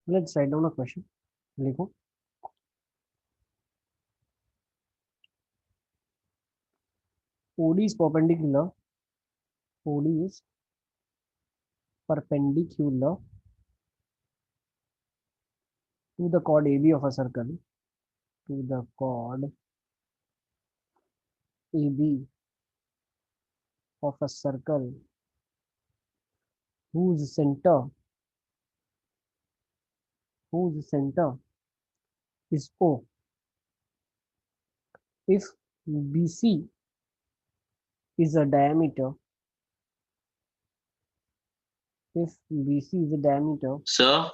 Let's write down a question. लिखो OD is perpendicular. OD is perpendicular to the chord AB of a circle. To the chord AB of a circle whose center is O. If BC is a diameter, if BC is a diameter, sir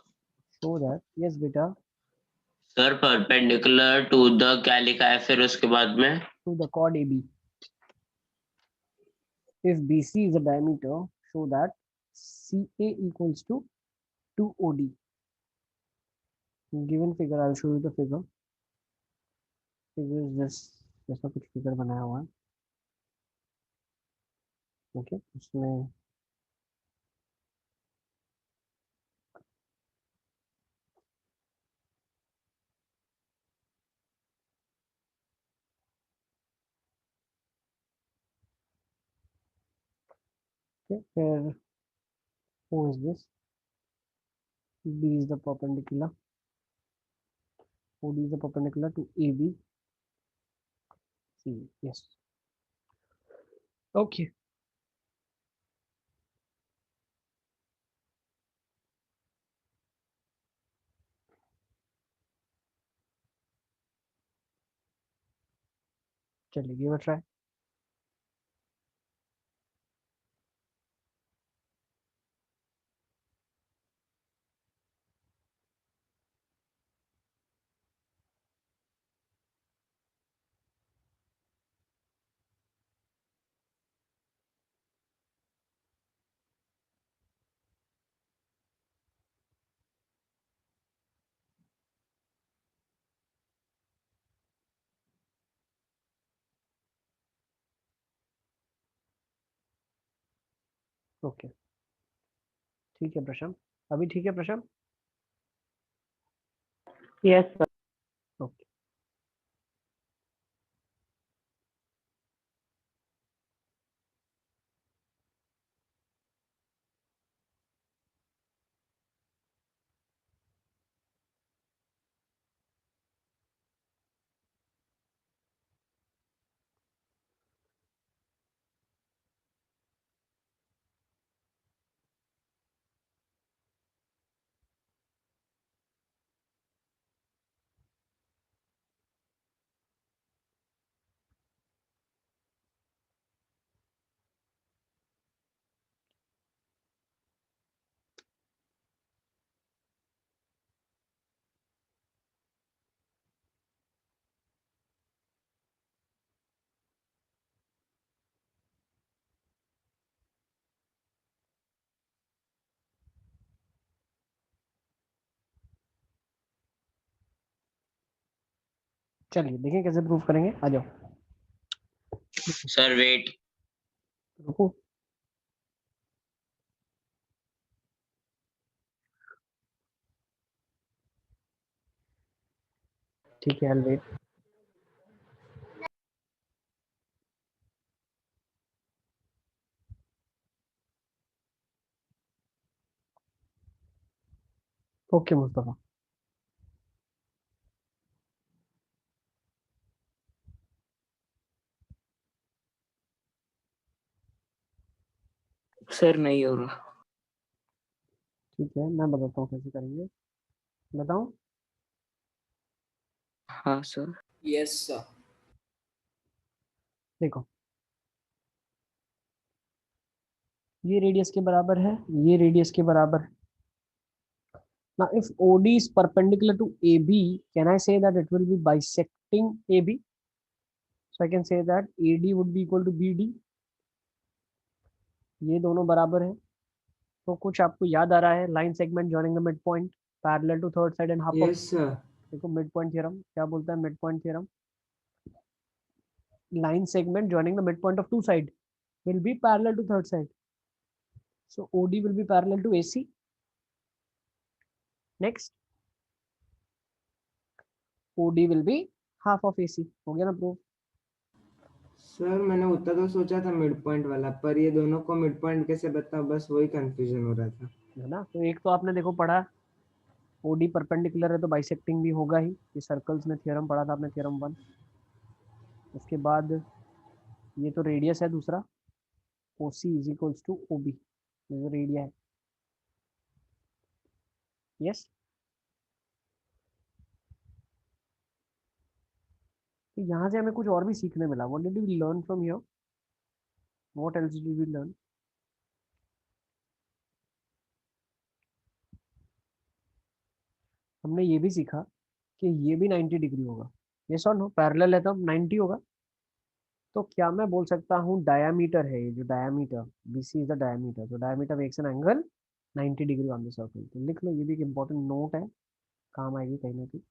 show that. Yes, beta. Sir perpendicular to the क्या लिखा है फिर उसके बाद में? To the chord AB. If BC is a diameter, show that CA equals to 2OD. Given figure, I'll show you the figure. Figure is this. जैसा कुछ figure बनाया हुआ है. ओके, उसमें फिर O is this. B is the perpendicular. OD is the perpendicular to AB. C. Yes. Okay. चलिए, give a try. Okay, ठीक है प्रशांत. अभी ठीक है प्रशांत. Yes sir. ओके. चलिए देखें कैसे प्रूफ करेंगे. आ जाओ. Sir wait. रुको. ठीक है, I'll wait. Okay Mustafa. Sir नहीं हो रहा. ठीक है, मैं बताता हूँ कैसे करेंगे. बताऊं. हाँ सर. Yes sir. देखो, ये रेडियस के बराबर है, ये रेडियस के बराबर है. Now, if OD is perpendicular to AB, can I say that it will be bisecting AB? So I can say that AD would be equal to BD. ये दोनों बराबर है. तो कुछ आपको याद आ रहा है. Line segment joining the mid point parallel to third side and half of. Yes sir. देखो मिड पॉइंट थ्योरम क्या बोलता है. Mid point theorem, line segment joining the midpoint of two side will be parallel to third side. So OD will be parallel to AC. Next OD will be half of AC. हो गया ना proof? Sir मैंने उतना तो सोचा था mid point वाला, पर ये दोनों को मिड पॉइंट कैसे बताऊं, बस वही कंफ्यूजन हो रहा था। है ना? तो एक तो आपने देखो पढ़ा OD परपेंडिकुलर है तो बाइसेक्टिंग भी होगा ही, ये सर्कल्स में थ्योरम पढ़ा था आपने, थ्योरम 1. उसके बाद ये तो रेडियस है दूसरा, OC is equals to OB, ये जो रेडिया है. यस. तो यहाँ से हमें कुछ और भी सीखने मिला. What did we learn from here? What else did we learn? हमने ये भी सीखा कि ये भी 90 डिग्री होगा. यस और नो? पैरेलल है तो 90 होगा. तो क्या मैं बोल सकता हूँ डायामीटर है ये जो diameter, BC is the diameter, तो diameter makes an angle 90 degree on the circle. तो लिख लो, ये भी एक इंपॉर्टेंट नोट है, काम आएगी कहीं ना कहीं.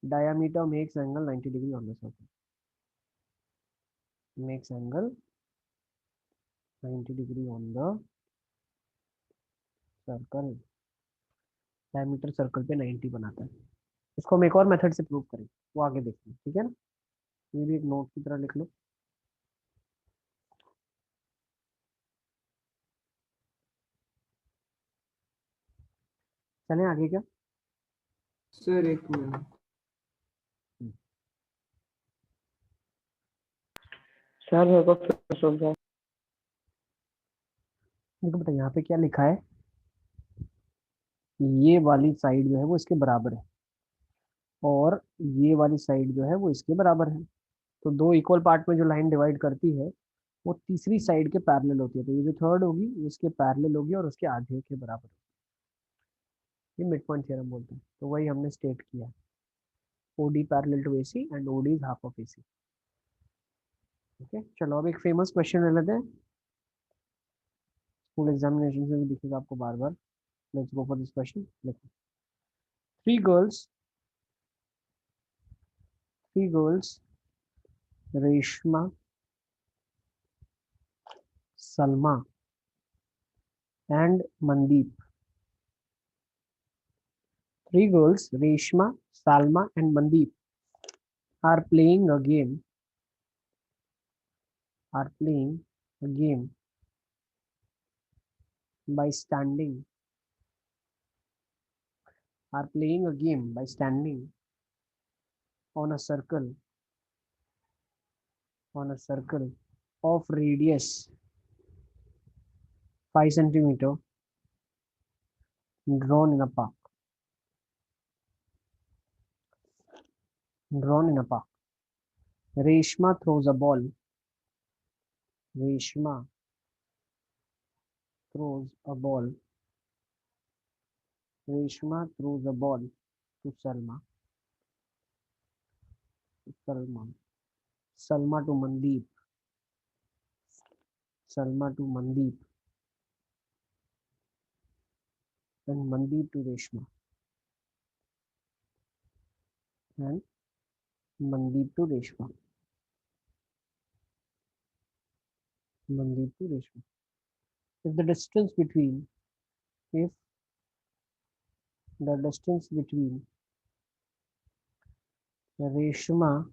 Diameter makes angle 90 degree on the circle, makes angle 90 degree on the circle. Diameter circle पे 90 बनाता है. इसको हम एक और मेथड से प्रूव करें, वो आगे देखते हैं. ठीक है ना? ये भी एक नोट की तरह लिख लो. चलें आगे क्या? सर एक मिनट, सर मेरे को फिर सो गया। देखो बेटा, यहाँ पे क्या लिखा है, ये वाली साइड जो है वो इसके बराबर है और ये वाली साइड जो है वो इसके बराबर है. तो दो इक्वल पार्ट में जो लाइन डिवाइड करती है वो तीसरी साइड के पैरेलल होती है. तो ये जो थर्ड होगी वो इसके पैरेलल होगी और उसके आधे के बराबर. ये मिड पॉइंट थ्योरम बोलते हैं. तो वही हमने स्टेट किया, OD parallel to AC and OD is half of AC. Okay, चलो अब एक फेमस क्वेश्चन ले लेते हैं, स्कूल एग्जामिनेशन में भी दिखेगा आपको बार बार. Let's go for this question. देखो, three girls Reshma, Salma and Mandeep. Three girls, Reshma, Salma and Mandeep, are playing a game. Are playing a game by standing. Are playing a game by standing on a circle. On a circle of radius 5 centimeter drawn in a park. Drawn in a park. Reshma throws a ball. Reshma throws a ball. Reshma throws a ball to Salma. Salma. Salma to Mandeep. Salma to Mandeep. And Mandeep to Reshma. And Mandeep to Reshma. Mandeep to Reshma. If the distance between, if the distance between Reshma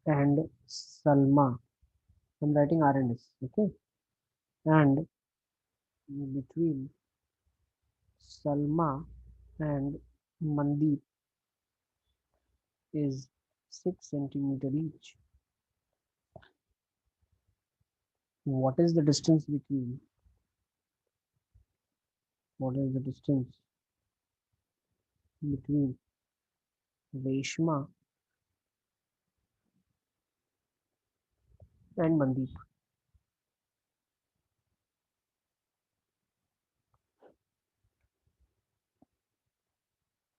and Salma, I'm writing R and S, okay, and between Salma and Mandeep is 6 centimeter each. What is the distance between? What is the distance between Reshma and Mandeep?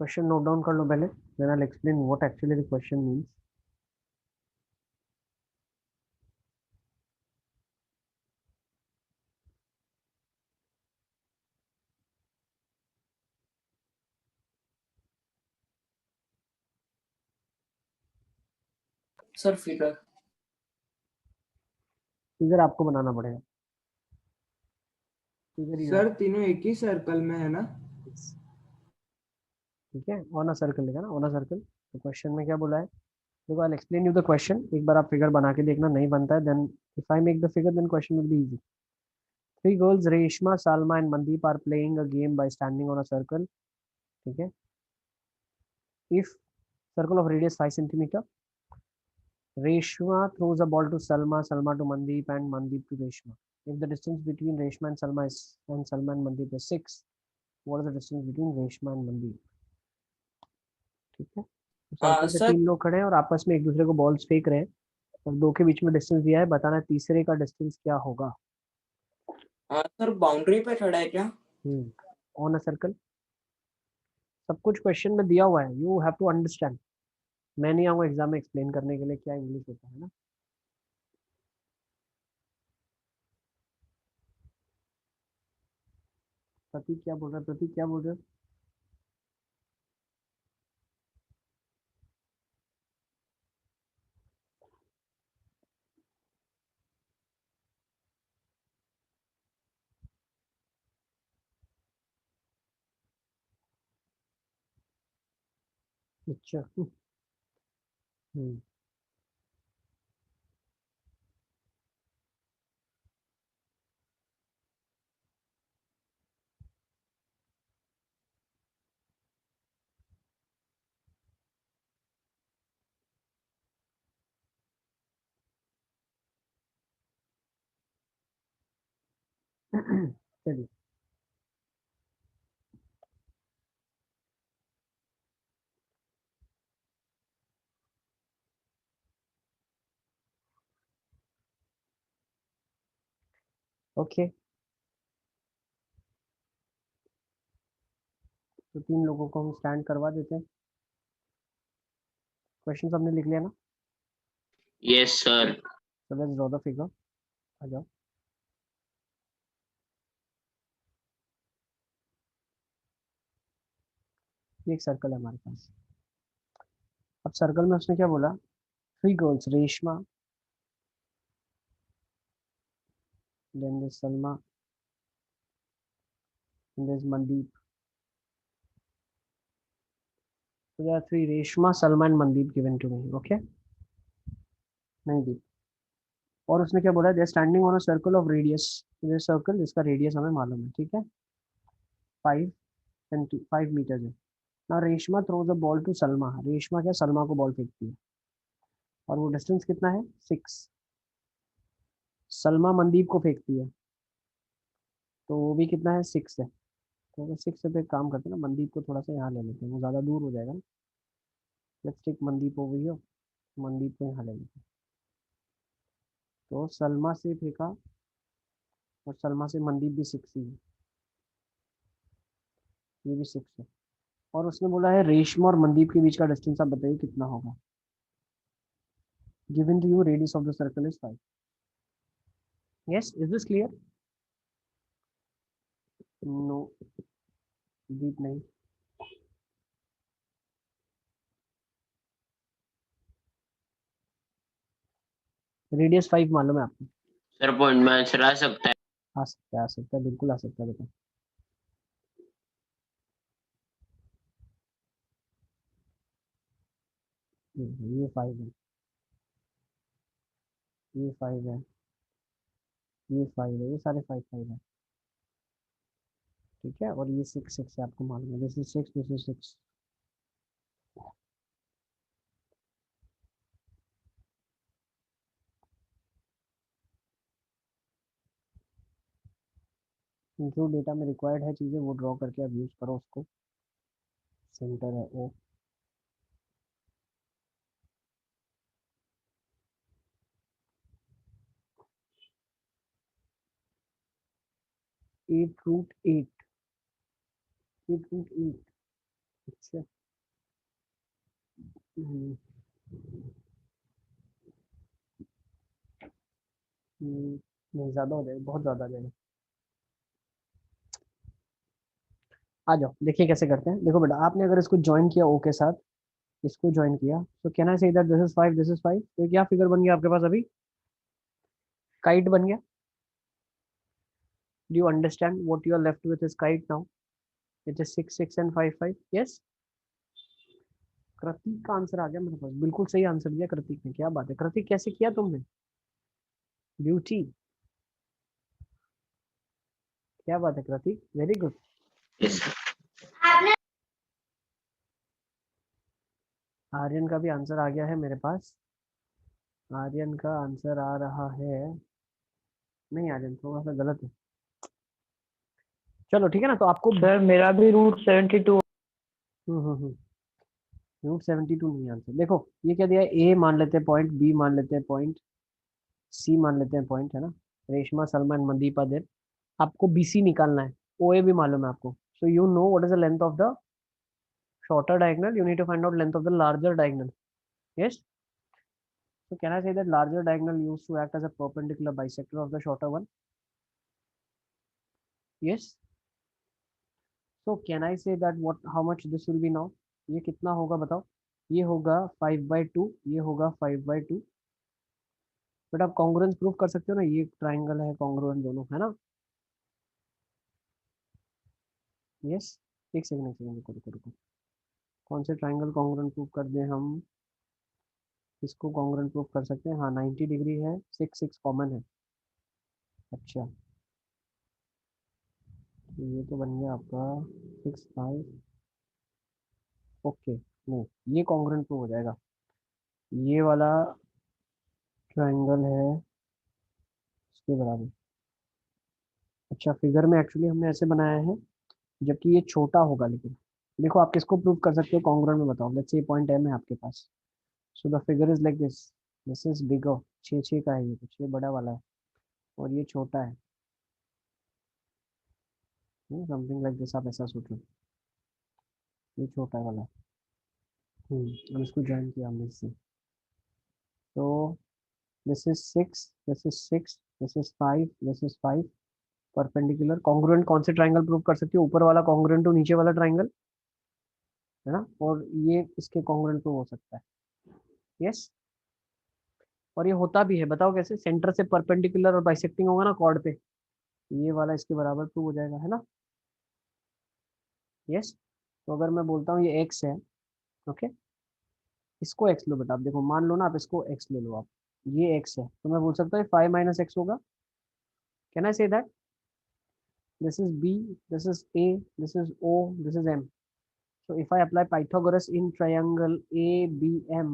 Question note down कर लो पहले, then I'll explain what actually the question means. Sir figure figure आपको बनाना पड़ेगा. Figure sir तीनों एक ही circle में है ना? ठीक है, ऑन अ सर्कल लिखा ना, ऑन अ सर्कल। तो क्वेश्चन में क्या बोला है, देखो I explain you the question, एक बार आप फिगर बना के देखना, नहीं बनता है then if I make the figure then question will be easy. Three girls Reshma, Salma and Mandeep are playing a game by standing on a circle. ठीक है, if circle of radius 5 centimetre, Reshma throws a ball to Salma, Salma to Mandeep, and Mandeep to Reshma. If the distance between Reshma and Salma is and Salma and Mandeep is 6, what is the distance between Reshma and Mandeep? ठीक है, तो circle पे sir तीन लोग खड़े हैं और आपस में एक दूसरे को बॉल्स फेंक रहे हैं, और दो के बीच में डिस्टेंस दिया है, बताना है तीसरे का डिस्टेंस क्या होगा। सर बाउंड्री पे खड़ा है क्या? ऑन अ सर्कल, सब कुछ क्वेश्चन में दिया हुआ है, यू हैव टू अंडरस्टैंड। मैं नहीं आऊंगा एग्जाम में एक्सप्लेन करने के लिए क्या इंग्लिश होता है ना। प्रतीक क्या बोल रहा है, प्रतीक क्या बोल रहे हो? अच्छा। हम्म। चलिए, ओके, तो तीन लोगों को हम स्टैंड करवा देते हैं। क्वेश्चन सबने लिख लिया ना? Yes, sir. So let's draw the figure. आ जाओ। ये एक सर्कल है हमारे पास। अब सर्कल में उसने क्या बोला, three girls, Reshma, then this Salma, this Mandeep. So there are three, Reshma, Salma and Mandeep given to me, okay, नहीं दी। और उसने क्या बोला, they are standing on a circle of radius, ये सर्कल जिसका रेडियस हमें मालूम है, ठीक है, 5 मीटर है ना। Reshma throws a ball to Salma, Reshma क्या सलमा को बॉल फेंकती है, और वो डिस्टेंस कितना है 6। सलमा मनदीप को फेंकती है, तो वो भी कितना है 6 है। तो अगर 6 से तो एक काम करते हैं ना, मनदीप को थोड़ा सा यहाँ ले लेते हैं, वो ज़्यादा दूर हो जाएगा ना। Let's take Mandeep over here, Mandeep को यहाँ ले लेते हैं। तो सलमा से फेंका, और सलमा से मनदीप भी 6 ही है, ये भी 6 है। और उसने बोला है रेशमा और मनदीप के बीच का डिस्टेंस आप बताइए कितना होगा। Given to you radius of the circle is 5। Yes, is this clear? No, Deep नहीं। रेडियस 5 मालूम है आपको? सर पॉइंट में आंसर आ सकता है? आ सकता है, आ सकता है, बिल्कुल आ सकता है बेटा। ये 5 है, ये 5 है, ये 5 है, ये सारे 5 है, ठीक है। और ये 6 है, आपको मालूम है, दिस इज 6, दिस इज 6। जो डेटा में रिक्वायर्ड है चीज़ें वो ड्रॉ करके आप यूज़ करो उसको। सेंटर है ओ, √8, 8√8। अच्छा, हम्म, नहीं ज़्यादा हो जाएगा, बहुत ज़्यादा आ जाएगा। आ जाओ देखिए कैसे करते हैं। देखो बेटा, आपने अगर इसको ज्वाइन किया ओ के साथ, इसको ज्वाइन किया, तो can I say that this is 5, this is 5, तो क्या फिगर बन गया आपके पास अभी? काइट बन गया। Do you understand what you are left with is kite now? It is 6, 6 and 5, 5। Yes, Kritik का आंसर आ गया मेरे पास, बिल्कुल सही आंसर दिया कृतिक ने, क्या बात है कृतिक, कैसे किया तुमने, ब्यूटी, क्या बात है कृतिक, वेरी गुड। yes, आर्यन का भी आंसर आ गया है मेरे पास, आर्यन का आंसर आ रहा है, नहीं आर्यन थोड़ा सा गलत है, चलो ठीक है ना, तो आपको सर मेरा भी √72। √72 नहीं आंसर, देखो ये क्या दिया है, ए मान लेते हैं पॉइंट, बी मान लेते हैं पॉइंट, सी मान लेते हैं पॉइंट, है ना, रेशमा सलमान मनदीपा देर, आपको बीसी निकालना है, ओए भी मालूम है आपको, so you know what is the length of the shorter diagonal, you need to find out length of the larger diagonal. Yes, so can I say that larger diagonal used to act as a perpendicular bisector of the shorter one? Yes, so can I say that what, how much this will be now? ये कितना होगा बताओ, ये होगा 5/2, ये होगा 5/2, but आप congruence proof कर सकते हो ना, ये ट्राइंगल है कॉन्ग्रुएंट दोनों, है ना। यस, एक सेकंड रुको रुको रुको, कौन से ट्राइंगल कॉन्ग्रुएंट प्रूफ कर दें हम, इसको कॉन्ग्रुएंट प्रूफ कर सकते हैं, हाँ 90 डिग्री है, 6 6 कॉमन है, अच्छा तो ये तो बन गया आपका 6 5, ओके, नहीं ये कॉन्ग्रुएंट प्रूफ हो जाएगा, ये वाला ट्राइंगल है इसके बराबर, अच्छा फिगर में एक्चुअली हमने ऐसे बनाया है जबकि ये छोटा होगा, लेकिन देखो आप किसको प्रूव कर सकते हो कॉन्ग्रुएंट में, बताओ, लेट्स से पॉइंट एम है आपके पास, so the figure is like this, this is bigger, 6 6 का है ये, कुछ ये बड़ा वाला है और ये छोटा है, समथिंग लाइक दिस, आप ऐसा सोचो, ये छोटा वाला, अब इसको ज्वाइन किया हमने इससे, तो this is 6, this is 6, this is 5, this is 5, perpendicular congruent कौन से ट्राइंगल प्रूव कर सकते हो, ऊपर वाला कॉन्ग्रुएंट टू नीचे वाला ट्राइंगल, है ना, और ये इसके कॉन्ग्रुएंट प्रूव हो सकता है, यस, और ये होता भी है, बताओ कैसे, सेंटर से परपेंडिकुलर और बाइसेक्टिंग होगा ना कॉर्ड पे, ये वाला इसके बराबर प्रूव हो जाएगा, है ना, यस, तो अगर मैं बोलता हूँ ये एक्स है, ओके, इसको एक्स लो बेटा, आप देखो मान लो ना, आप इसको एक्स ले लो, आप ये एक्स है, तो मैं बोल सकता हूँ 5 - x होगा, can I say that this is b, this is a, this is o, this is m, so if I apply Pythagoras in triangle abm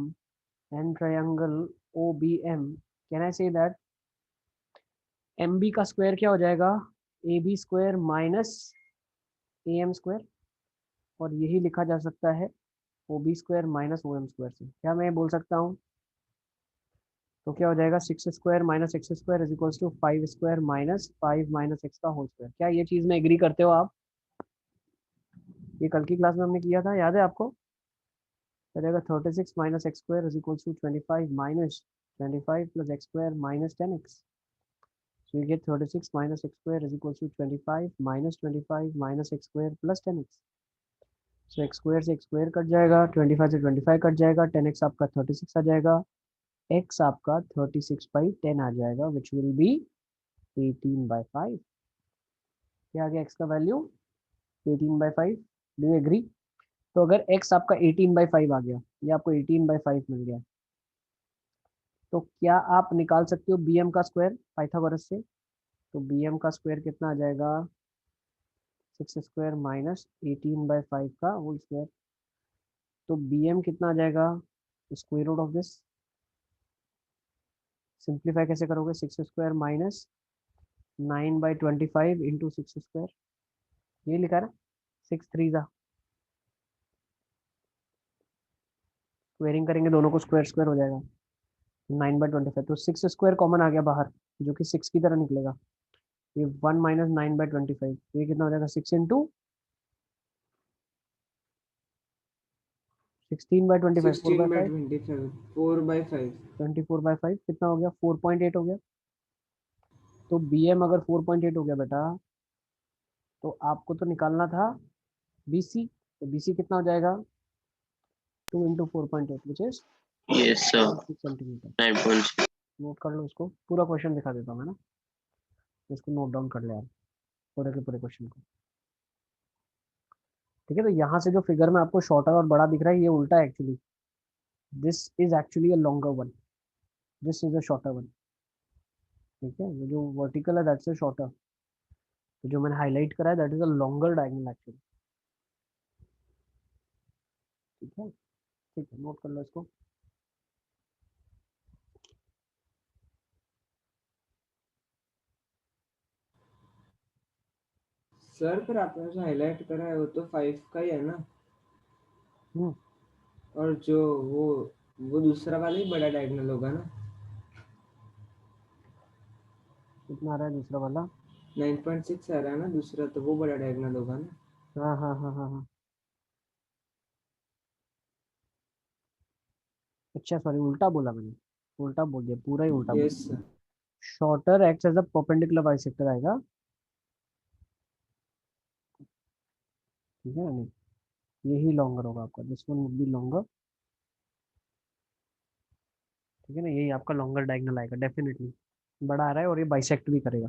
and triangle obm, can I say that mb का square क्या हो जाएगा, ab square minus am square, और यही लिखा जा सकता है ob square minus om square से, क्या मैं बोल सकता हूँ, तो क्या हो जाएगा 6 square minus x square is equals to 5 square minus 5 - x का होल स्क्वायर, क्या ये चीज में एग्री करते हो आप, ये कल की क्लास में हमने किया था, याद है आपको, हो जाएगा 36 - x square is equals to 25 minus 25 plus x square minus 10x, so you get 36 - x square is equals to 25 minus 25 minus x square plus 10x, so x square से x square कट जाएगा, 25 से 25 cut जाएगा, 10x आपका 36 आ जाएगा, x आपका 36/10 आ जाएगा, which will be 18/5, क्या आ गया x का वैल्यू 18/5, डू यू एग्री, तो अगर x आपका 18/5 आ गया, ये आपको 18/5 मिल गया, तो क्या आप निकाल सकते हो bm का स्क्वायर पाइथागोरस से, तो bm का स्क्वायर कितना आ जाएगा 6 स्क्वायर माइनस 18/5 का होल स्क्वायर, तो bm कितना आ जाएगा, square root of this, simplify कैसे करोगे, 6 स्क्वायर माइनस 9/25 इंटू 6 स्क्वायर, ये लिखा है ना, 6 3 जा, स्क्वेयरिंग करेंगे दोनों को, स्क्वायर स्क्वायर हो जाएगा 9/25, तो 6 स्क्वायर कॉमन आ गया बाहर, जो कि 6 की तरह निकलेगा, ये 1 - 9/25, तो ये कितना हो जाएगा 6 इंटू 16/25, 4/5, 16/25, 4/5, 24/5 कितना हो गया 4.8 हो गया, तो bm अगर 4.8 हो गया बेटा, तो आपको तो निकालना था bc, तो bc कितना हो जाएगा 2 into 4.8 which is yes sir, 6 centimetre, 9.6, note कर लो इसको, पूरा क्वेश्चन दिखा देता हूँ, है ना, इसको नोट डाउन कर ले आप पूरे के पूरे क्वेश्चन को, ठीक है, तो यहाँ से जो फिगर में आपको शॉर्टर और बड़ा दिख रहा है ये उल्टा है actually, this is actually a longer one, this is a shorter one. ठीक है, वो जो वर्टिकल है दैट्स अ शॉर्टर, तो जो मैंने हाईलाइट करा है that is a longer diagonal actually. ठीक है, ठीक है, नोट कर लो इसको। सर पर आपने जो हाईलाइट करा है वो तो 5 का ही है ना, हम्म, और जो वो दूसरा वाला ही बड़ा डायगोनल होगा ना। कितना आ रहा है दूसरा वाला? 9.6 आ रहा है ना दूसरा, तो वो बड़ा डायगोनल होगा ना। हाँ हाँ हाँ हाँ हाँ, अच्छा सॉरी, उल्टा बोला मैंने, उल्टा बोल दिया, पूरा ही उल्टा बोल यस दिया। Sir. Shorter act as a perpendicular bisector आएगा, ठीक है ना, नहीं यही लॉन्गर होगा आपका, this one would be longer. ठीक है ना, यही आपका लॉन्गर डायगोनल आएगा डेफिनेटली, बड़ा आ रहा है और ये बाइसेक्ट भी करेगा।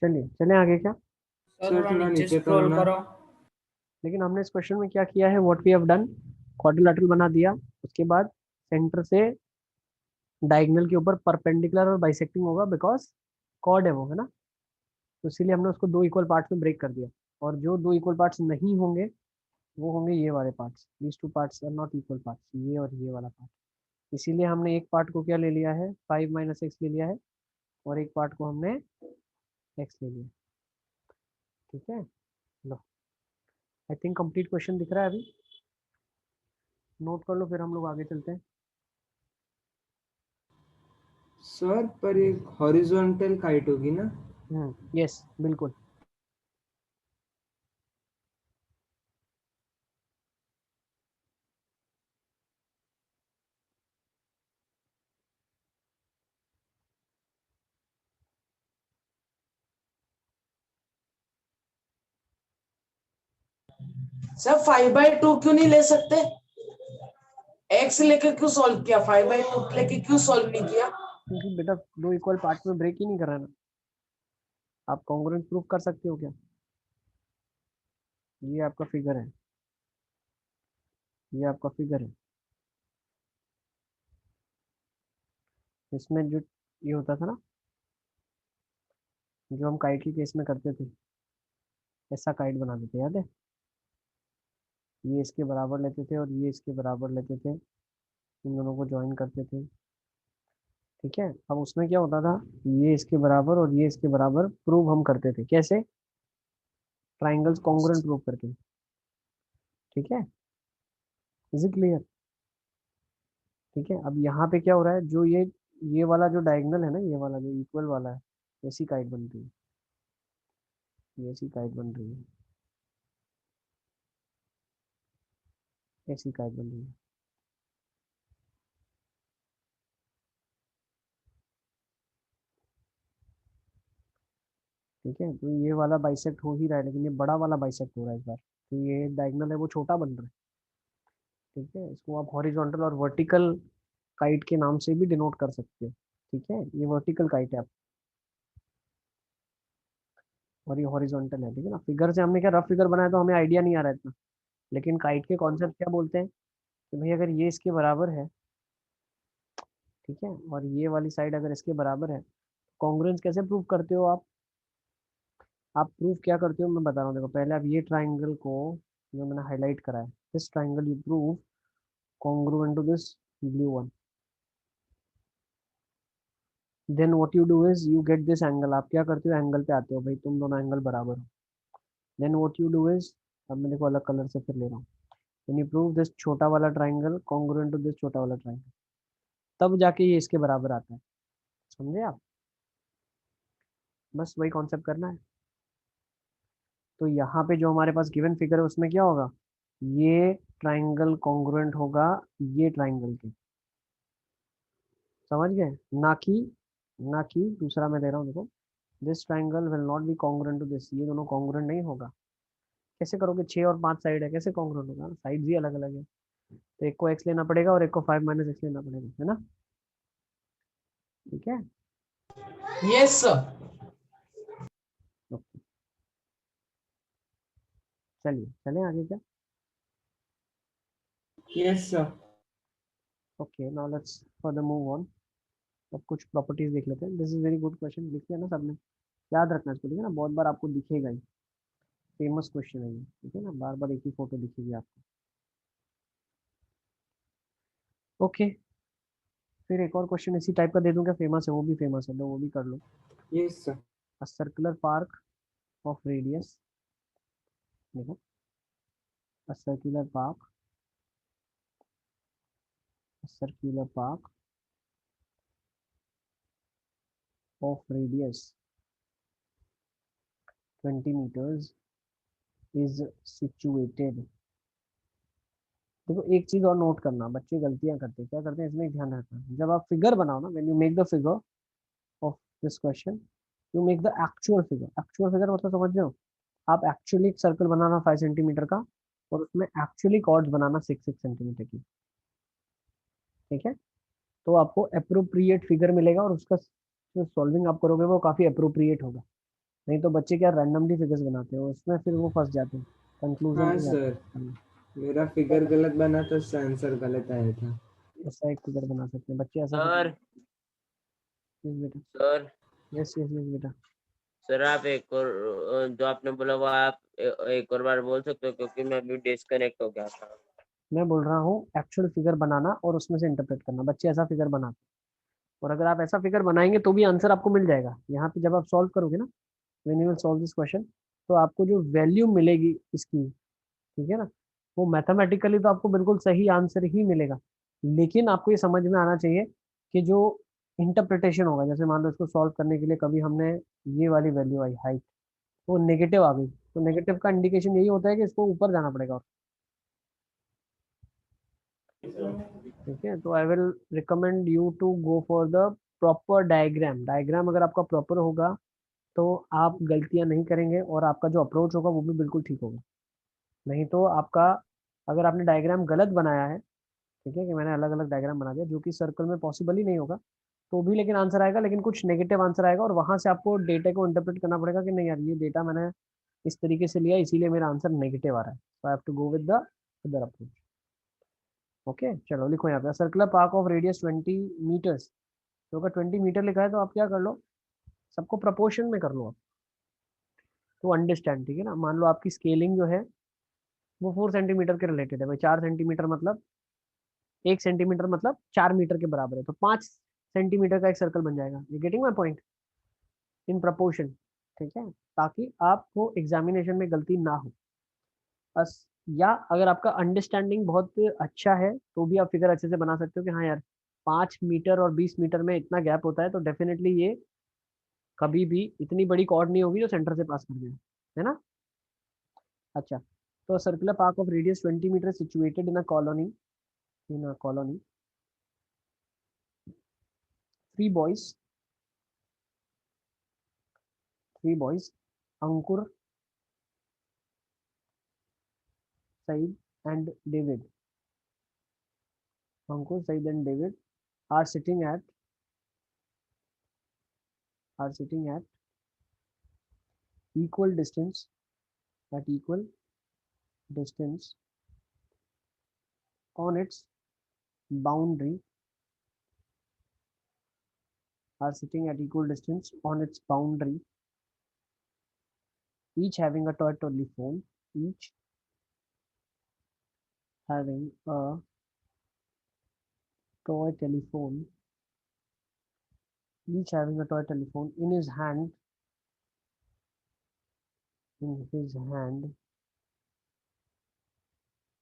चलिए चलें आगे क्या। सर सर थोड़ा थोड़ा नीचे नीचे करो स्क्रॉल ना। करो। लेकिन हमने इस क्वेश्चन में क्या किया है, what we have done, quadrilateral बना दिया, उसके बाद सेंटर से डायगोनल के ऊपर परपेंडिकुलर और बाइसेक्टिंग होगा बिकॉज कॉर्ड है वो, है ना, तो इसीलिए हमने उसको दो इक्वल पार्ट्स में ब्रेक कर दिया। और जो दो इक्वल पार्ट्स नहीं होंगे वो होंगे ये वाले parts, these two parts are not equal parts, ये और ये वाला पार्ट। इसीलिए हमने एक पार्ट को क्या ले लिया है, 5 - x ले लिया है, और एक पार्ट को हमने x ले लिया। ठीक है, लो, आई थिंक कंप्लीट क्वेश्चन दिख रहा है अभी, नोट कर लो फिर हम लोग आगे चलते हैं। सर पर एक हॉरिजॉन्टल काइट होगी ना। यस बिल्कुल। सर 5/2 क्यों नहीं ले सकते? एक्स लेके क्यों सॉल्व किया, 5/2 लेके क्यों सॉल्व नहीं किया? क्योंकि बेटा दो इक्वल पार्ट में ब्रेक ही नहीं कर रहा ना, आप कॉन्ग्रुएंट प्रूफ कर सकते हो क्या? ये आपका फिगर है, ये आपका फिगर है, इसमें जो ये होता था ना, जो हम काइट के केस में करते थे, ऐसा काइट बना देते, याद है, ये इसके बराबर लेते थे और ये इसके बराबर लेते थे, इन दोनों को ज्वाइन करते थे। ठीक है, अब उसमें क्या होता था, ये इसके बराबर और ये इसके बराबर प्रूव हम करते थे, कैसे, ट्राइंगल्स कॉन्ग्रुएंट प्रूव करके। ठीक है, इज इट क्लियर? ठीक है, अब यहाँ पे क्या हो रहा है, जो ये वाला जो डायगोनल है ना, ये वाला जो इक्वल वाला है, ऐसी काइट बन रही है, ये ऐसी काइट बन रही है, ऐसी काइट बन रही है। ठीक है, तो ये वाला बाइसेक्ट हो ही रहा है, लेकिन ये बड़ा वाला बाइसेक्ट हो रहा है इस बार, तो ये डायगोनल है वो छोटा बन रहा है। ठीक है, इसको आप हॉरिजॉन्टल और वर्टिकल काइट के नाम से भी डिनोट कर सकते हो। ठीक है, ये वर्टिकल काइट है आप, और ये हॉरिजॉन्टल है। ठीक है ना, फिगर से हमने क्या रफ फिगर बनाया तो हमें आइडिया नहीं आ रहा है इतना, लेकिन काइट के कॉन्सेप्ट क्या बोलते हैं कि भाई अगर ये इसके बराबर है, ठीक है, और ये वाली साइड अगर इसके बराबर है, कॉन्ग्रुएंस कैसे प्रूव करते हो आप प्रूफ क्या करते हो मैं बता रहा हूँ, देखो पहले आप ये ट्राइंगल को, जो मैंने हाईलाइट करा है, this triangle you prove congruent to this blue one, then what you do is you get this angle, आप क्या करते हो, एंगल पे आते हो, भाई तुम दोनों एंगल बराबर हो, then what you do is, अब मैं देखो अलग कलर से फिर ले रहा हूँ, then you prove this छोटा वाला ट्राइंगल congruent to this छोटा वाला ट्राइंगल, तब जाके ये इसके बराबर आता है, समझे आप? बस वही कॉन्सेप्ट करना है। तो यहाँ पे जो हमारे पास गिवन फिगर है उसमें क्या होगा, ये ट्राइंगल कॉन्ग्रुएंट होगा ये ट्राइंगल के, समझ गए, ना कि दूसरा मैं दे रहा हूँ देखो, this triangle will not be congruent to this, ये दोनों कॉन्ग्रुएंट नहीं होगा। कैसे करोगे, 6 और 5 साइड है, कैसे कॉन्ग्रुएंट होगा, साइड ही अलग अलग है, तो एक को x लेना पड़ेगा और एक को 5 माइनस x लेना पड़ेगा, है ना, ठीक है। Yes sir. ओके, चलिए चलें आगे क्या। Yes sir. Okay, now let's further move on. अब कुछ प्रॉपर्टीज देख लेते हैं। This is very good question, लिख लिया ना सबने, याद रखना इसको, ठीक है ना, बहुत बार आपको दिखेगा ही, फेमस क्वेश्चन है ये, ठीक है ना, बार बार एक ही फोटो दिखेगी आपको। ओके, फिर एक और क्वेश्चन इसी टाइप का दे दूं क्या, फेमस है, वो भी फेमस है, तो वो भी कर लो। Yes sir. A circular park of radius, देखो, a circular park of radius 20 meters is situated। देखो एक चीज और नोट करना, बच्चे गलतियां करते हैं, क्या करते हैं इसमें, ध्यान रखना, जब आप फिगर बनाओ ना, when you make the figure of this question, you make the actual figure. Actual figure मतलब समझ रहे हो, आप एक्चुअली एक सर्कल बनाना 5 सेंटीमीटर का और उसमें एक्चुअली कॉर्ड्स बनाना 6 सेंटीमीटर की, ठीक है, तो आपको अप्रोप्रिएट फिगर मिलेगा और उसका जो सॉल्विंग आप करोगे वो काफी अप्रोप्रिएट होगा। नहीं तो बच्चे क्या रैंडमली फिगर्स बनाते हैं, उसमें फिर वो फंस जाते हैं, कंक्लूजन हाँ नहीं आता सर, है। मेरा फिगर गलत बना तो उसका आंसर गलत आया था। ऐसा एक फिगर बना सकते हैं बच्चे, ऐसा सर यस बेटा, सर यस यस यस बेटा। सर आप एक और जो आपने बोला वो आप एक और बार बोल सकते हो, क्योंकि मैं अभी डिस्कनेक्ट हो गया था। मैं बोल रहा हूँ एक्चुअल फिगर बनाना और उसमें से इंटरप्रेट करना, बच्चे ऐसा फिगर बनाते हैं, और अगर आप ऐसा फिगर बनाएंगे तो भी आंसर आपको मिल जाएगा यहाँ पे, जब आप सॉल्व करोगे ना, when you will solve this question, तो आपको जो वैल्यू मिलेगी इसकी, ठीक है ना, वो मैथमेटिकली तो आपको बिल्कुल सही आंसर ही मिलेगा, लेकिन आपको ये समझ में आना चाहिए कि जो इंटरप्रिटेशन होगा, जैसे मान लो इसको सॉल्व करने के लिए कभी हमने ये वाली वैल्यू आई हाइट, तो नेगेटिव आ गई, तो नेगेटिव का इंडिकेशन यही होता है कि इसको ऊपर जाना पड़ेगा, ठीक है। तो I will recommend you to go for the proper diagram. Diagram अगर आपका प्रॉपर होगा तो आप गलतियां नहीं करेंगे और आपका जो अप्रोच होगा वो भी बिल्कुल ठीक होगा। नहीं तो आपका, अगर आपने डायग्राम गलत बनाया है, ठीक है, कि मैंने अलग अलग डायग्राम बना दिया जो कि सर्कल में पॉसिबल ही नहीं होगा, तो भी लेकिन आंसर आएगा, लेकिन कुछ नेगेटिव आंसर आएगा और वहां से आपको डेटा को इंटरप्रेट करना पड़ेगा कि नहीं यार ये डेटा मैंने इस तरीके से लिया इसीलिए मेरा आंसर नेगेटिव आ रहा है, so I have to go with the other approach. Okay, चलो लिखो यहाँ पे, circular park of radius 20 metres, तो अगर 20 मीटर लिखा है तो आप क्या कर लो, सबको प्रपोर्शन में कर लो आप, तो अंडरस्टैंड, ठीक है ना, मान लो आपकी स्केलिंग जो है वो 4 सेंटीमीटर के रिलेटेड है भाई, 4 सेंटीमीटर मतलब 1 सेंटीमीटर मतलब 4 मीटर के बराबर है, तो 5 सेंटीमीटर का एक सर्कल बन जाएगा, you getting my point, in proportion, ठीक है, ताकि आपको एग्जामिनेशन में गलती ना हो बस। या अगर आपका अंडरस्टैंडिंग बहुत अच्छा है तो भी आप फिगर अच्छे से बना सकते हो कि हाँ यार 5 मीटर और 20 मीटर में इतना गैप होता है, तो डेफिनेटली ये कभी भी इतनी बड़ी कॉर्ड नहीं होगी जो सेंटर से पास कर जाए, है ना। अच्छा, तो circular park of radius 20 metre situated in a colony, three boys, Ankur, Saeed and David, Ankur, Saeed and David are sitting at are sitting at equal distance at equal distance on its boundary, are sitting at equal distance on its boundary, each having a toy telephone, each having a toy telephone, each having a toy telephone in his hand, in his hand,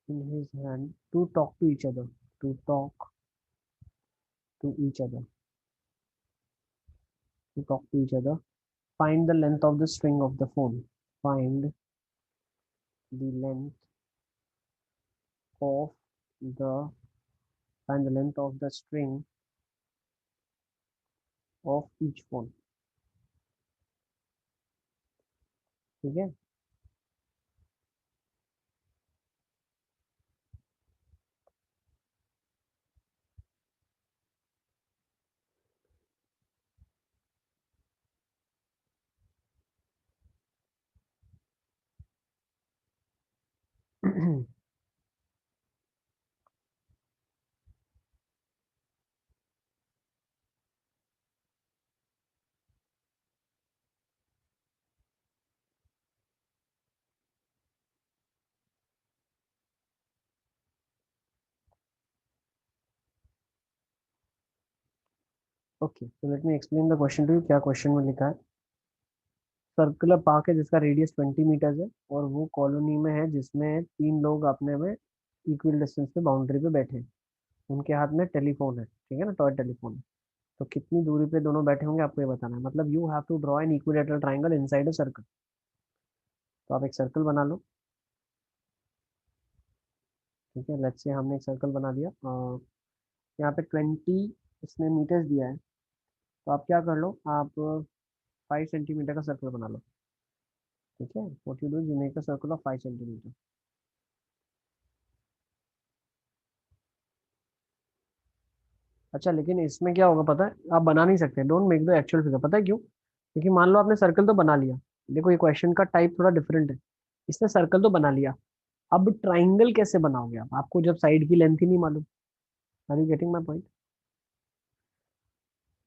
in his hand, to talk to each other, to talk to each other, to talk to each other. find the length of the string of the phone. Find the length of the find the length of the string of each phone. ठीक है. Okay, so let me explain the question to you. क्या question में लिखा है? Circular park है जिसका radius 20 metres है और वो कॉलोनी में है जिसमें 3 लोग अपने में इक्वल डिस्टेंस पे बाउंड्री पे बैठे हैं. उनके हाथ में टेलीफोन है, ठीक है ना, टॉय टेलीफोन है. तो कितनी दूरी पे दोनों बैठे होंगे आपको ये बताना है. मतलब you have to draw an equilateral triangle inside a circle. तो आप एक सर्कल बना लो. ठीक है, लेट्स से हमने एक सर्कल बना दिया. यहाँ पे 20 इसने मीटर्स दिया है. तो आप क्या कर लो, आप 5 सेंटीमीटर का सर्कल बना लो. ठीक है, what you do you make a circle of 5 centimetre. अच्छा, लेकिन इसमें क्या होगा पता है, आप बना नहीं सकते. Don't make the actual figure. पता है क्यों? क्योंकि मान लो आपने सर्कल तो बना लिया. देखो ये क्वेश्चन का टाइप थोड़ा डिफरेंट है. इसने सर्कल तो बना लिया, अब ट्राइंगल कैसे बनाओगे आप? आपको जब साइड की लेंथ ही नहीं मालूम. Are you getting my point?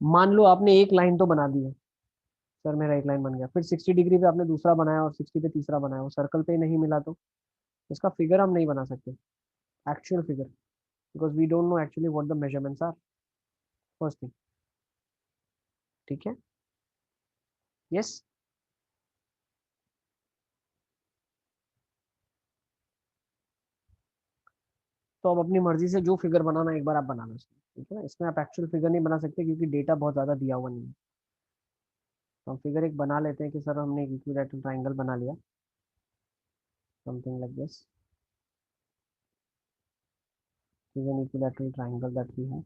मान लो आपने एक लाइन तो बना दी है. सर मेरा एक लाइन बन गया, फिर 60 डिग्री पे आपने दूसरा बनाया और 60 पे तीसरा बनाया, वो सर्कल पे ही नहीं मिला तो इसका फिगर हम नहीं बना सकते, actual figure, because we don't know actually what the measurements are. First thing. ठीक है. यस. तो अब अपनी मर्जी से जो फिगर बनाना एक बार आप बना लो. ठीक है ना, इसमें आप एक्चुअल फिगर नहीं बना सकते क्योंकि डेटा बहुत ज़्यादा दिया हुआ नहीं है. तो हम फिगर एक बना लेते हैं कि सर हमने एक इक्विलैटरल ट्राइंगल बना लिया, something like this. is an equilateral triangle that we have.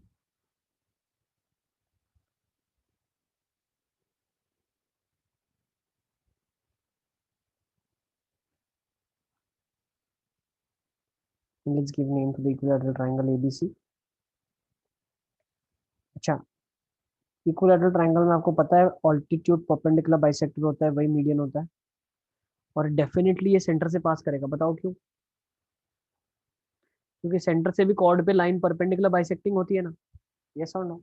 And let's give name to the equilateral triangle ABC. अच्छा, इक्विलैटरल ट्राइंगल में आपको पता है ऑल्टीट्यूड परपेंडिकुलर बाइसेक्टर होता है, वही मीडियन होता है, और डेफिनेटली ये सेंटर से पास करेगा. बताओ क्यों? क्योंकि सेंटर से भी कॉर्ड पे लाइन परपेंडिकुलर बाइसेक्टिंग होती है ना. यस और नो?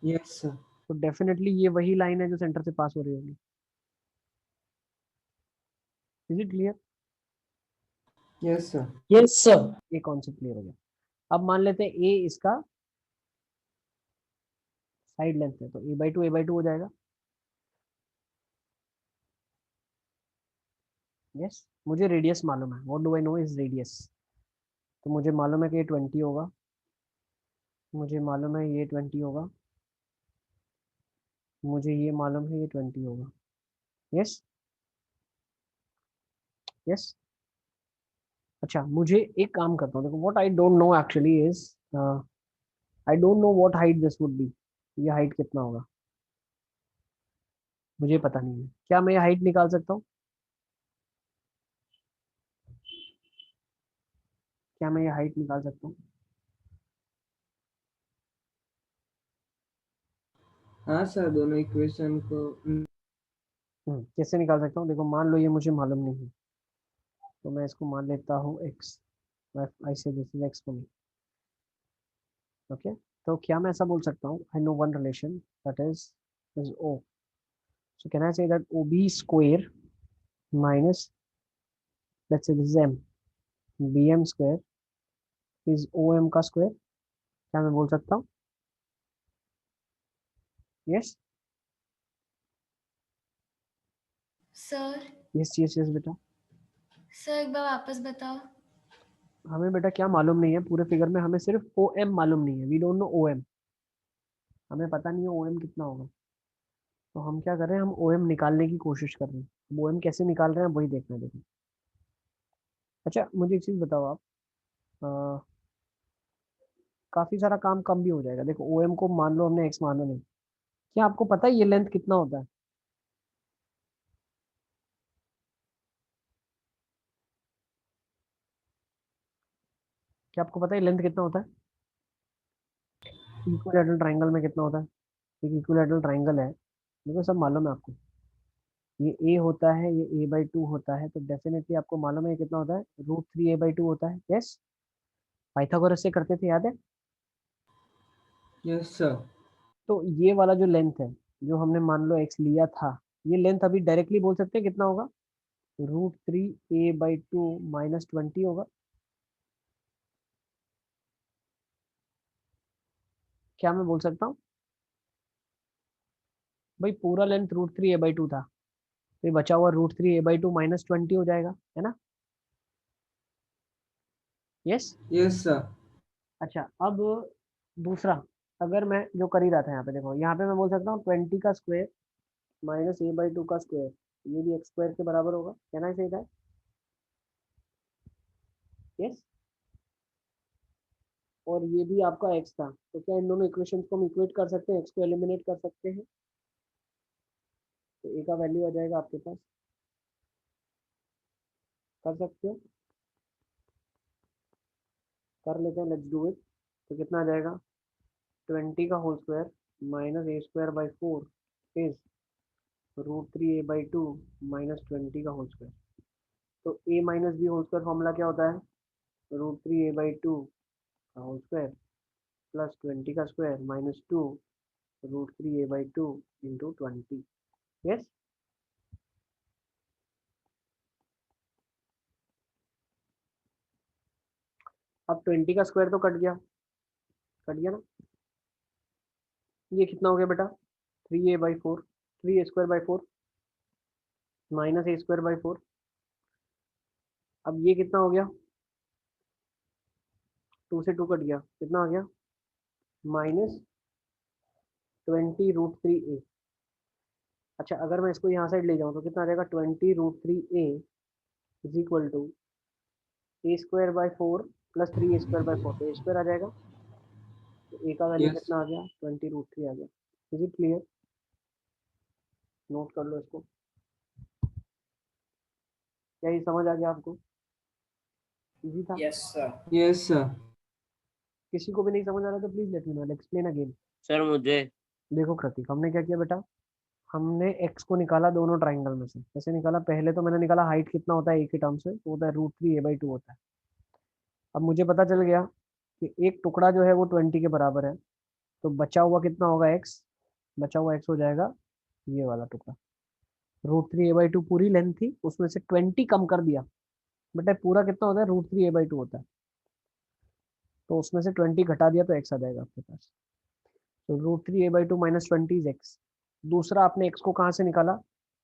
Yes sir. तो डेफिनेटली ये वही लाइन है जो सेंटर से पास हो रही होगी. Is it clear? Yes sir. Yes sir. ये कॉन्सेप्ट क्लियर हो गया. अब मान लेते हैं ए इसका साइड लेंथ है, तो a/2 हो जाएगा. यस, मुझे रेडियस मालूम है. What do I know is radius. तो मुझे मालूम है कि ये 20 होगा, मुझे मालूम है ये 20 होगा, मुझे ये मालूम है ये 20 होगा. यस. यस. अच्छा, मुझे एक काम करता हूँ. देखो, what I don't know actually is I don't know what height this would be. ये हाइट कितना होगा मुझे पता नहीं है. क्या मैं ये हाइट निकाल सकता हूँ? क्या मैं ये हाइट निकाल सकता हूँ? हाँ सर, दोनों इक्वेशन को कैसे निकाल सकता हूँ? देखो, मान लो ये मुझे मालूम नहीं है, तो मैं इसको मान लेता हूँ x. आई से this is x for me. Okay, तो क्या मैं ऐसा बोल सकता हूँ, I know one relation that is o. So can I say that OB square minus, let's say this is m, BM square is OM का square. क्या मैं बोल सकता हूँ? Yes. Sir yes yes yes बेटा. सर एक बार वापस बताओ. हमें बेटा क्या मालूम नहीं है पूरे फिगर में, हमें सिर्फ OM मालूम नहीं है. We don't know OM. हमें पता नहीं है OM कितना होगा. तो हम क्या कर रहे हैं, हम OM निकालने की कोशिश कर रहे हैं। OM कैसे निकाल रहे हैं वही देखना है, देखो। अच्छा मुझे एक चीज़ बताओ आप, काफ़ी सारा काम कम भी हो जाएगा। देखो OM को मान लो हमने x माना नहीं, क्या आपको पता है ये लेंथ कितना होता है? क्या आपको पता है लेंथ कितना होता है? इक्विलैटरल ट्राइंगल में कितना होता है? एक इक्विलैटरल ट्राइंगल है, देखो सब मालूम है आपको। ये A होता है, ये a/2 होता है, तो डेफिनेटली आपको मालूम है ये कितना होता है, √3a/2 होता है। यस, पाइथागोरस से करते थे, याद है? Yes sir. तो ये वाला जो लेंथ है, जो हमने मान लो x लिया था, ये लेंथ अभी डायरेक्टली बोल सकते हैं कितना होगा, √3a/2 -20 होगा। क्या मैं बोल सकता हूँ? भाई पूरा लेंथ √3a/2 था, तो ये बचा हुआ √3a/2 -20 हो जाएगा, है ना? यस। Yes sir. अच्छा अब दूसरा, अगर मैं जो कर ही रहा था यहाँ पे, देखो यहाँ पे मैं बोल सकता हूँ 20 का स्क्वायर -a/2 का स्क्वायर, ये भी x स्क्वायर के बराबर होगा, कहना सही था। यस, और ये भी आपका x था, तो क्या इन दोनों इक्वेशंस को हम इक्वेट कर सकते हैं, x को एलिमिनेट कर सकते हैं, तो a का वैल्यू आ जाएगा आपके पास, कर सकते हो, कर लेते हैं, लेट्स डू इट। तो कितना आ जाएगा, 20 का whole square -a²/4 is √3a/2 -20 का होल स्क्वायर। तो a minus B whole square formula क्या होता है, √3a/2 का होल स्क्वायर प्लस 20 का स्क्वायर -2 √3a/2 इंटू 20। यस, अब 20 का स्क्वायर तो कट गया, कट गया ना, ये कितना हो गया बेटा, 3a/4, 3a²/4 -a²/4। अब ये कितना हो गया, 2 से 2 कट गया, कितना आ गया, -20 √3a। अच्छा अगर मैं इसको यहाँ साइड ले जाऊँ तो कितना आ जाएगा, 20 √3a is equal to a²/4 plus 3a²/4, तो a² आ जाएगा, तो a का वैल्यू यस। कितना आ गया, 20 √3 आ गया। Is it clear? नोट कर लो इसको। क्या ये समझ आ गया आपको? इजी था? Yes sir. Yes sir. किसी को भी नहीं समझ आ रहा तो please let me know, explain again. Sir मुझे देखो कृतिक, हमने क्या किया बेटा, हमने x को निकाला दोनों ट्राइंगल में से। कैसे निकाला, पहले तो मैंने निकाला हाइट कितना होता है a के टर्म से, तो होता है √3a/2 होता है। अब मुझे पता चल गया कि एक टुकड़ा जो है वो 20 के बराबर है, तो बचा हुआ कितना होगा x, बचा हुआ x हो जाएगा ये वाला टुकड़ा। √3a/2 पूरी लेंथ थी, उसमें से 20 कम कर दिया, बेटा पूरा कितना होता है, √3a/2 होता है, तो उसमें से 20 घटा दिया तो x आ जाएगा आपके पास। तो √3a/2 -20 इज x। दूसरा आपने x को कहाँ से निकाला,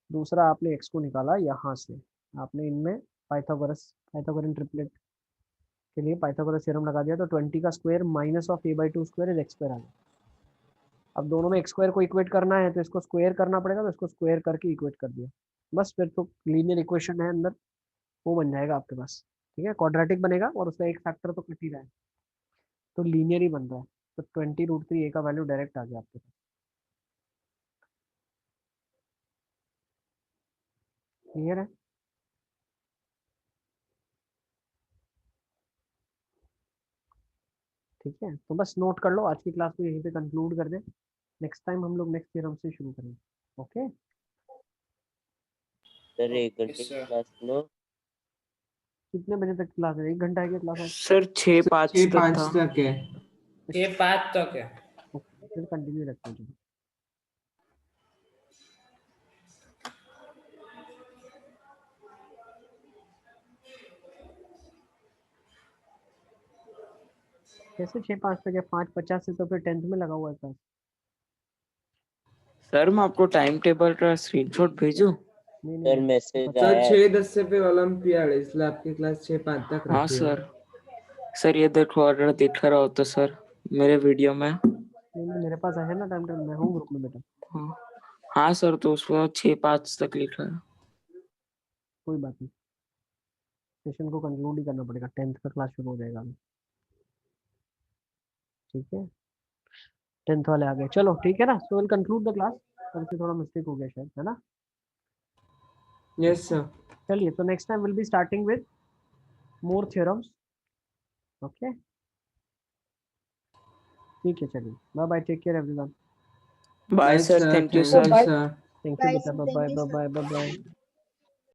दूसरा आपने x को निकाला यहाँ से, आपने इनमें पाइथागोरन ट्रिपलेट के लिए पाइथागोरस थ्योरम लगा दिया, तो 20 का square -a/2 square is x² आ गया। अब दोनों में x² को इक्वेट करना है तो इसको स्क्वायर करना पड़ेगा, तो इसको स्क्वायर करके इक्वेट कर दिया, बस फिर तो लीनियर इक्वेशन है अंदर, वो बन जाएगा आपके पास। ठीक है, क्वाड्रेटिक बनेगा और उसका एक फैक्टर तो कट ही रहा है, तो लीनियर ही बन रहा है। तो 20 √3a का वैल्यू डायरेक्ट आ गया आपके पास। क्लियर है? ठीक है, तो बस नोट कर लो, आज की क्लास को यहीं पे कंक्लूड कर दें, नेक्स्ट टाइम हम लोग नेक्स्ट थ्योरम से शुरू करेंगे। ओके, सर 1 घंटे Yes, की sir. क्लास लो। कितने बजे तक क्लास है, 1 घंटा है क्या क्लास आज? सर 6:05 तक 6:05 था। तक है। 6:05 तक है। ओके, फिर कंटिन्यू रखते हैं। कैसे 6:05 तक है, 5:50 से तो फिर 10th में लगा हुआ है क्लास। सर मैं आपको टाइम टेबल का स्क्रीनशॉट भेजूं? नहीं सर नहीं, मैसेज पता सर आया है। 6:10 से फिर ओलंपियाड है, इसलिए आपकी क्लास 6:05 तक हाँ रखी है। सर। सर ये देखो ऑर्डर दिख रहा होता सर मेरे वीडियो में। नहीं, मेरे पास है ना टाइम टेबल, मैं हूँ ग्रुप में बेटा। हाँ हाँ सर, तो उसमें 6-5 तक लिखा है। कोई बात नहीं, सेशन को कंक्लूड ही करना पड़ेगा, 10th का क्लास शुरू हो जाएगा अभी। ठीक है, 10th वाले आ गए, चलो ठीक है ना, so will conclude the class. सबसे थोड़ा मिस्टेक हो गया शायद, है ना? Yes sir. चलिए, तो next time will be starting with more theorems. Okay, ठीक है, चलिए, bye bye, take care everyone. Bye sir, thank you sir. Sir. Thank you बेटा, bye bye bye bye bye.